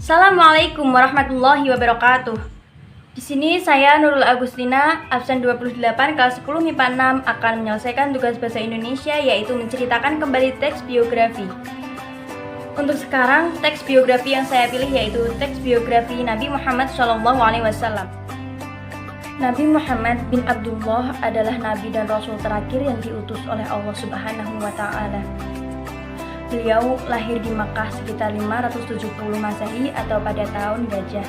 Assalamualaikum warahmatullahi wabarakatuh. Di sini saya Nurul Agustina, absen 28 kelas 10 MIPA 6 akan menyelesaikan tugas bahasa Indonesia, yaitu menceritakan kembali teks biografi. Untuk sekarang, teks biografi yang saya pilih yaitu teks biografi Nabi Muhammad SAW. Nabi Muhammad bin Abdullah adalah nabi dan rasul terakhir yang diutus oleh Allah Subhanahu wa Ta'ala. Beliau lahir di Makkah sekitar 570 Masehi atau pada tahun Gajah,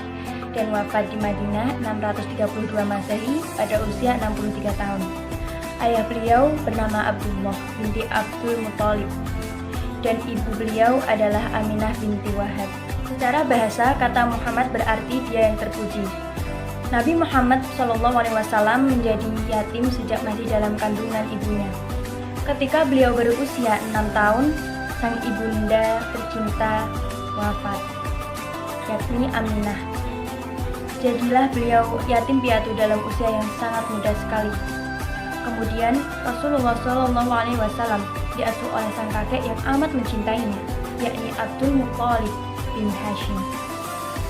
dan wafat di Madinah 632 Masehi pada usia 63 tahun. Ayah beliau bernama Abdullah binti Abdul Muthalib, dan ibu beliau adalah Aminah binti Wahab. Secara bahasa, kata Muhammad berarti dia yang terpuji. Nabi Muhammad SAW menjadi yatim sejak masih dalam kandungan ibunya. Ketika beliau berusia 6 tahun, sang ibunda tercinta wafat, yakni Aminah. Jadilah beliau yatim piatu dalam usia yang sangat muda sekali. Kemudian Rasulullah SAW diasuh oleh sang kakek yang amat mencintainya, yakni Abdul Muthalib bin Hashim.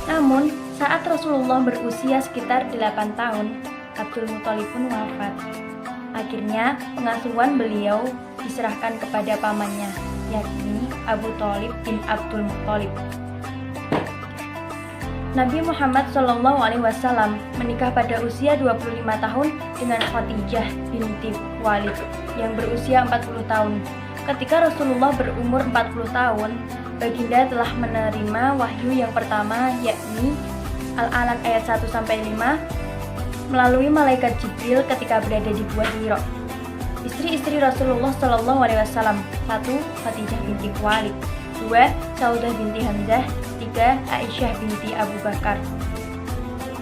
Namun, saat Rasulullah berusia sekitar 8 tahun, Abdul Muthalib pun wafat. Akhirnya, pengasuhan beliau diserahkan kepada pamannya, yakni Abu Thalib bin Abdul Muthalib. Nabi Muhammad SAW menikah pada usia 25 tahun dengan Khadijah binti Khuwailid yang berusia 40 tahun. Ketika Rasulullah berumur 40 tahun, Baginda telah menerima wahyu yang pertama, yakni Al-Alaq ayat 1-5 melalui malaikat Jibril ketika berada di Gua Hira. Istri-istri Rasulullah SAW: 1. Khadijah binti Khuwailid, 2. Saudah binti Hamzah, 3. Aisyah binti Abu Bakar,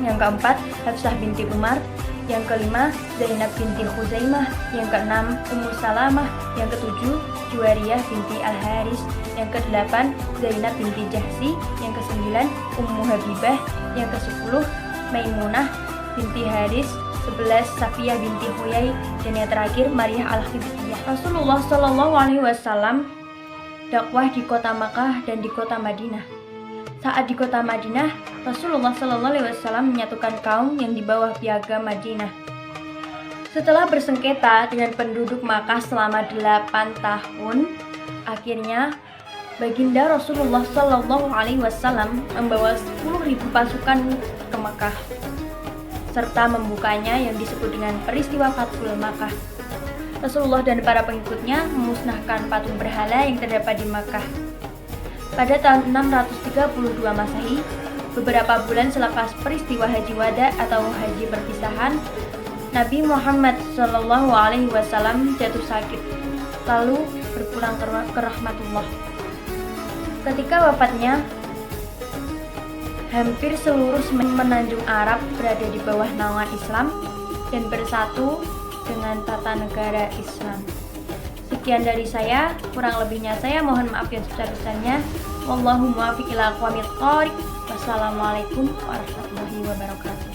yang keempat Hafsah binti Umar, yang kelima Zainab binti Khuzaimah, yang keenam Ummu Salamah, yang ketujuh Juwariyah binti Al-Haris, yang kedelapan Zainab binti Jahsi, yang kesembilan Ummu Habibah, yang kesepuluh Maimunah binti Haris, 11 Safiyah binti Huyai, dan yang terakhir Maria Al-Qibtiyah. Rasulullah SAW dakwah di kota Makkah dan di kota Madinah. Saat di kota Madinah, Rasulullah SAW menyatukan kaum yang di bawah piagam Madinah. Setelah bersengketa dengan penduduk Makkah selama 8 tahun, akhirnya Baginda Rasulullah SAW membawa 10.000 pasukan ke Makkah, serta membukanya yang disebut dengan peristiwa Fathul Makkah. Rasulullah dan para pengikutnya memusnahkan patung berhala yang terdapat di Makkah. Pada tahun 632 Masehi, beberapa bulan selepas peristiwa Haji Wada atau Haji Perpisahan, Nabi Muhammad SAW jatuh sakit, lalu berpulang ke rahmatullah. Ketika wafatnya, hampir seluruh semenanjung Arab berada di bawah naungan Islam dan bersatu dengan tata negara Islam. Sekian dari saya, kurang lebihnya saya mohon maaf yang sebesar-besarnya. Wallahu muwaffiq ila aqwamit thoriq. Wassalamualaikum warahmatullahi wabarakatuh.